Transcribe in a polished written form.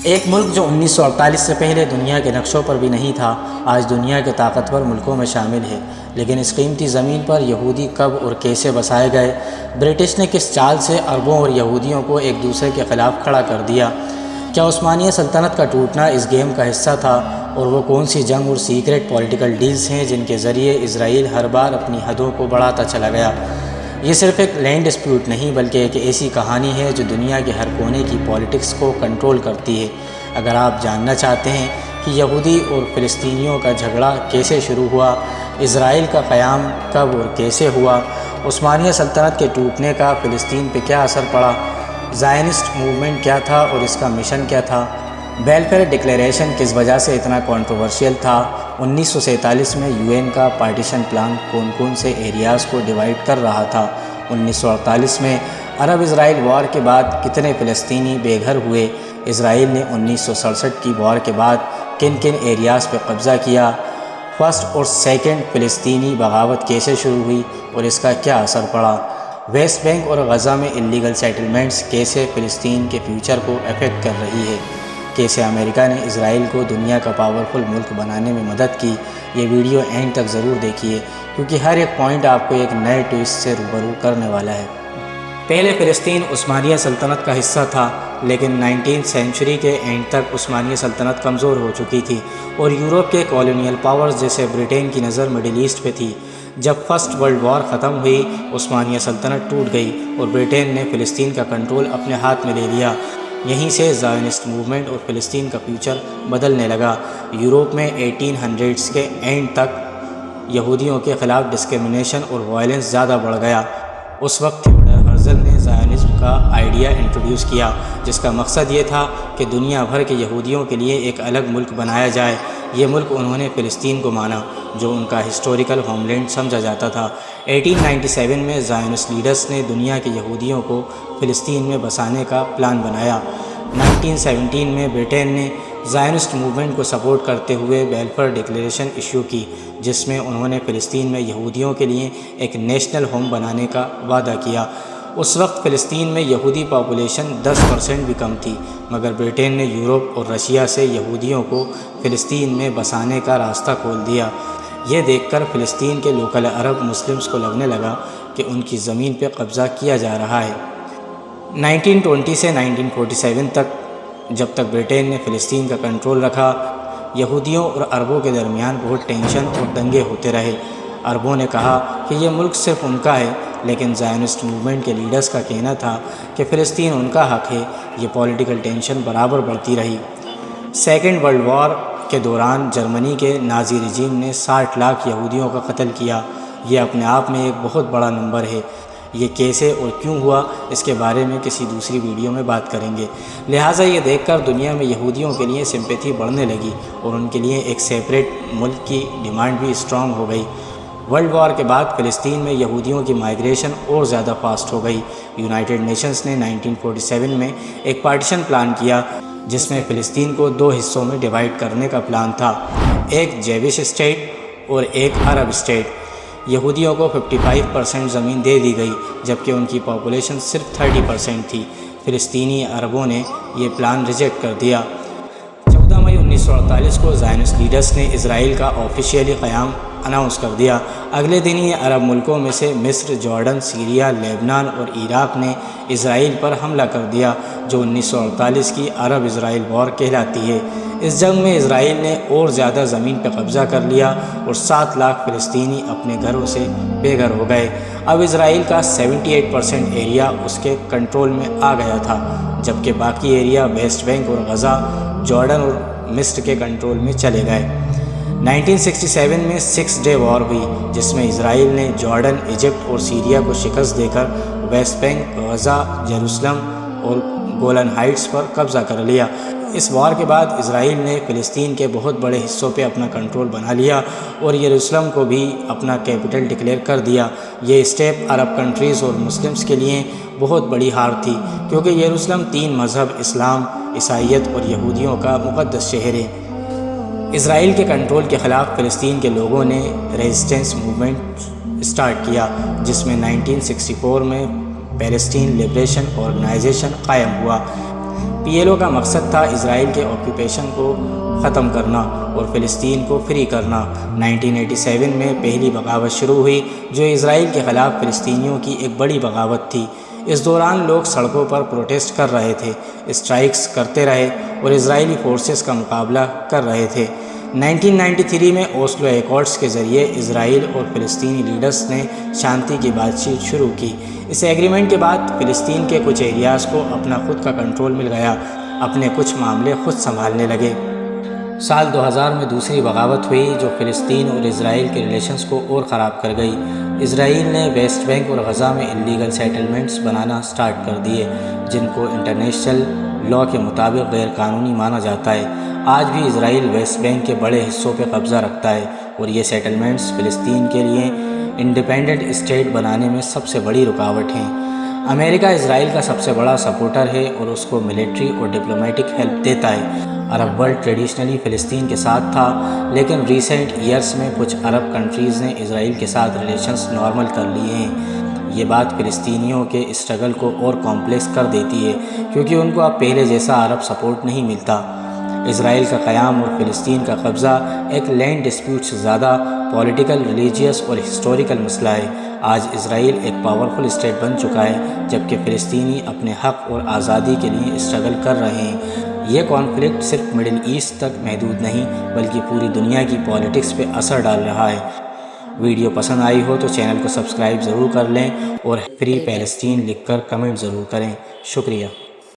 ایک ملک جو 1948 سے پہلے دنیا کے نقشوں پر بھی نہیں تھا، آج دنیا کے طاقتور ملکوں میں شامل ہے۔ لیکن اس قیمتی زمین پر یہودی کب اور کیسے بسائے گئے؟ برٹش نے کس چال سے عربوں اور یہودیوں کو ایک دوسرے کے خلاف کھڑا کر دیا؟ کیا عثمانیہ سلطنت کا ٹوٹنا اس گیم کا حصہ تھا؟ اور وہ کون سی جنگ اور سیکرٹ پولیٹیکل ڈیلز ہیں جن کے ذریعے اسرائیل ہر بار اپنی حدوں کو بڑھاتا چلا گیا؟ یہ صرف ایک لینڈ ڈسپیوٹ نہیں بلکہ ایک ایسی کہانی ہے جو دنیا کے ہر کونے کی پالیٹکس کو کنٹرول کرتی ہے۔ اگر آپ جاننا چاہتے ہیں کہ یہودی اور فلسطینیوں کا جھگڑا کیسے شروع ہوا، اسرائیل کا قیام کب اور کیسے ہوا، عثمانیہ سلطنت کے ٹوٹنے کا فلسطین پہ کیا اثر پڑا، زائنسٹ موومنٹ کیا تھا اور اس کا مشن کیا تھا، بیلفیئر ڈکلیریشن کس وجہ سے اتنا کنٹروورشیل تھا، 1947 میں UN کا پارٹیشن پلان کون کون سے ایریاز کو ڈیوائیڈ کر رہا تھا، 1948 میں عرب اسرائیل وار کے بعد کتنے فلسطینی بے گھر ہوئے، اسرائیل نے 1967 کی وار کے بعد کن کن ایریاز پہ قبضہ کیا، فرسٹ اور سیکنڈ فلسطینی بغاوت کیسے شروع ہوئی اور اس کا کیا اثر پڑا، ویسٹ بینک اور غزہ میں انلیگل سیٹلمنٹس کیسے فلسطین کے فیوچر کو افیکٹ کر رہی ہے، کیسے امریکہ نے اسرائیل کو دنیا کا پاورفل ملک بنانے میں مدد کی۔ یہ ویڈیو اینڈ تک ضرور دیکھیے کیونکہ ہر ایک پوائنٹ آپ کو ایک نئے ٹویسٹ سے روبرو کرنے والا ہے۔ پہلے فلسطین عثمانیہ سلطنت کا حصہ تھا، لیکن 19 سینچری کے اینڈ تک عثمانیہ سلطنت کمزور ہو چکی تھی اور یورپ کے کالونیل پاورز جیسے برٹین کی نظر مڈل ایسٹ پہ تھی۔ جب فرسٹ ورلڈ وار ختم ہوئی، عثمانیہ سلطنت ٹوٹ گئی اور برٹین نے فلسطین کا کنٹرول اپنے ہاتھ میں لے لیا۔ یہیں سے زائنسٹ موومنٹ اور فلسطین کا فیوچر بدلنے لگا۔ یورپ میں 1800s کے اینڈ تک یہودیوں کے خلاف ڈسکرمنیشن اور وائلنس زیادہ بڑھ گیا۔ اس وقت تھیوڈر ہرزل نے زائنزم کا آئیڈیا انٹروڈیوس کیا، جس کا مقصد یہ تھا کہ دنیا بھر کے یہودیوں کے لیے ایک الگ ملک بنایا جائے۔ یہ ملک انہوں نے فلسطین کو مانا، جو ان کا ہسٹوریکل ہوم لینڈ سمجھا جاتا تھا۔ 1897 میں زائنسٹ لیڈرز نے دنیا کے یہودیوں کو فلسطین میں بسانے کا پلان بنایا۔ 1917 میں برٹین نے زائنسٹ موومنٹ کو سپورٹ کرتے ہوئے بیلفیئر ڈکلیریشن ایشو کی، جس میں انہوں نے فلسطین میں یہودیوں کے لیے ایک نیشنل ہوم بنانے کا وعدہ کیا۔ اس وقت فلسطین میں یہودی پاپولیشن 10% بھی کم تھی، مگر برٹین نے یورپ اور رشیا سے یہودیوں کو فلسطین میں بسانے کا راستہ کھول دیا۔ یہ دیکھ کر فلسطین کے لوکل عرب مسلمز کو لگنے لگا کہ ان کی زمین پہ قبضہ کیا جا رہا ہے۔ 1920 سے 1947 تک، جب تک برٹین نے فلسطین کا کنٹرول رکھا، یہودیوں اور عربوں کے درمیان بہت ٹینشن اور دنگے ہوتے رہے۔ عربوں نے کہا کہ یہ ملک صرف ان کا ہے، لیکن زائنسٹ موومنٹ کے لیڈرز کا کہنا تھا کہ فلسطین ان کا حق ہے۔ یہ پولیٹیکل ٹینشن برابر بڑھتی رہی۔ سیکنڈ ورلڈ وار کے دوران جرمنی کے نازی رجیم نے 60 لاکھ یہودیوں کا قتل کیا۔ یہ اپنے آپ میں ایک بہت بڑا نمبر ہے۔ یہ کیسے اور کیوں ہوا، اس کے بارے میں کسی دوسری ویڈیو میں بات کریں گے۔ لہٰذا یہ دیکھ کر دنیا میں یہودیوں کے لیے سمپیتھی بڑھنے لگی اور ان کے لیے ایک سیپریٹ ملک کی ڈیمانڈ بھی اسٹرانگ ہو گئی۔ ورلڈ وار کے بعد فلسطین میں یہودیوں کی مائیگریشن اور زیادہ فاسٹ ہو گئی۔ یونائٹڈ نیشنز نے 1947 میں ایک پارٹیشن پلان کیا، جس میں فلسطین کو 2 حصوں میں ڈیوائیڈ کرنے کا پلان تھا، ایک جیوش اسٹیٹ اور ایک عرب اسٹیٹ۔ یہودیوں کو 55% زمین دے دی گئی، جبکہ ان کی پاپولیشن صرف 30% تھی۔ فلسطینی عربوں نے یہ پلان ریجیکٹ کر دیا۔ 14 مئی 1948 کو زائنسٹ لیڈرز نے اسرائیل کا آفیشیلی قیام اناؤنس کر دیا۔ اگلے دن ہی عرب ملکوں میں سے مصر، جارڈن، سیریا، لیبنان اور عراق نے اسرائیل پر حملہ کر دیا، جو 1948 کی عرب اسرائیل وار کہلاتی ہے۔ اس جنگ میں اسرائیل نے اور زیادہ زمین پہ قبضہ کر لیا اور 7 لاکھ فلسطینی اپنے گھروں سے بے گھر ہو گئے۔ اب اسرائیل کا 78% ایریا اس کے کنٹرول میں آ گیا تھا، جبکہ باقی ایریا ویسٹ بینک اور غزہ، جارڈن اور مصر کے کنٹرول میں چلے گئے۔ 1967 میں 6 ڈے وار ہوئی، جس میں اسرائیل نے جارڈن، ایجپٹ اور سیریا کو شکست دے کر ویسٹ بینک، غزہ، یروشلم اور گولن ہائٹس پر قبضہ کر لیا۔ اس وار کے بعد اسرائیل نے فلسطین کے بہت بڑے حصوں پہ اپنا کنٹرول بنا لیا اور یروشلم کو بھی اپنا کیپٹل ڈکلیئر کر دیا۔ یہ اسٹیپ عرب کنٹریز اور مسلمز کے لیے بہت بڑی ہار تھی، کیونکہ یروشلم 3 مذہب اسلام، عیسائیت اور یہودیوں کا مقدس شہر ہے۔ اسرائیل کے کنٹرول کے خلاف فلسطین کے لوگوں نے ریزسٹنس موومنٹ اسٹارٹ کیا، جس میں 1964 میں پیلسٹین لبریشن آرگنائزیشن قائم ہوا۔ PLO کا مقصد تھا اسرائیل کے آکوپیشن کو ختم کرنا اور فلسطین کو فری کرنا۔ 1987 میں پہلی بغاوت شروع ہوئی جو اسرائیل کے خلاف فلسطینیوں کی ایک بڑی بغاوت تھی۔ اس دوران لوگ سڑکوں پر پروٹیسٹ کر رہے تھے، اسٹرائکس کرتے رہے اور اسرائیلی فورسز کا مقابلہ کر رہے تھے۔ 1993 میں اوسلو ایکارڈز کے ذریعے اسرائیل اور فلسطینی لیڈرز نے شانتی کی بات چیت شروع کی۔ اس ایگریمنٹ کے بعد فلسطین کے کچھ ایریاز کو اپنا خود کا کنٹرول مل گیا، اپنے کچھ معاملے خود سنبھالنے لگے۔ سال 2000 میں دوسری بغاوت ہوئی جو فلسطین اور اسرائیل کے ریلیشنز کو اور خراب کر گئی۔ اسرائیل نے ویسٹ بینک اور غزہ میں انلیگل سیٹلمنٹس بنانا سٹارٹ کر دیے جن کو انٹرنیشنل لاء کے مطابق غیر قانونی مانا جاتا ہے۔ آج بھی اسرائیل ویسٹ بینک کے بڑے حصوں پہ قبضہ رکھتا ہے اور یہ سیٹلمنٹس فلسطین کے لیے انڈیپینڈنٹ اسٹیٹ بنانے میں سب سے بڑی رکاوٹ ہیں۔ امریکہ اسرائیل کا سب سے بڑا سپورٹر ہے اور اس کو ملٹری اور ڈپلومیٹک ہیلپ دیتا ہے۔ عرب ورلڈ ٹریڈیشنلی فلسطین کے ساتھ تھا، لیکن ریسنٹ ایئرس میں کچھ عرب کنٹریز نے اسرائیل کے ساتھ ریلیشنز نارمل کر لیے ہیں۔ یہ بات فلسطینیوں کے اسٹرگل کو اور کمپلیکس کر دیتی ہے کیونکہ ان کو اب پہلے جیسا عرب سپورٹ نہیں ملتا۔ اسرائیل کا قیام اور فلسطین کا قبضہ ایک لینڈ ڈسپیوٹ سے زیادہ پولیٹیکل، ریلیجیس اور ہسٹوریکل مسئلہ ہے۔ آج اسرائیل ایک پاورفل اسٹیٹ بن چکا ہے جبکہ فلسطینی اپنے حق اور آزادی کے لیے اسٹرگل کر رہے ہیں۔ یہ کانفلکٹ صرف مڈل ایسٹ تک محدود نہیں بلکہ پوری دنیا کی پالیٹکس پہ اثر ڈال رہا ہے۔ ویڈیو پسند آئی ہو تو چینل کو سبسکرائب ضرور کر لیں اور فری پیلسٹین لکھ کر کمنٹ ضرور کریں۔ شکریہ۔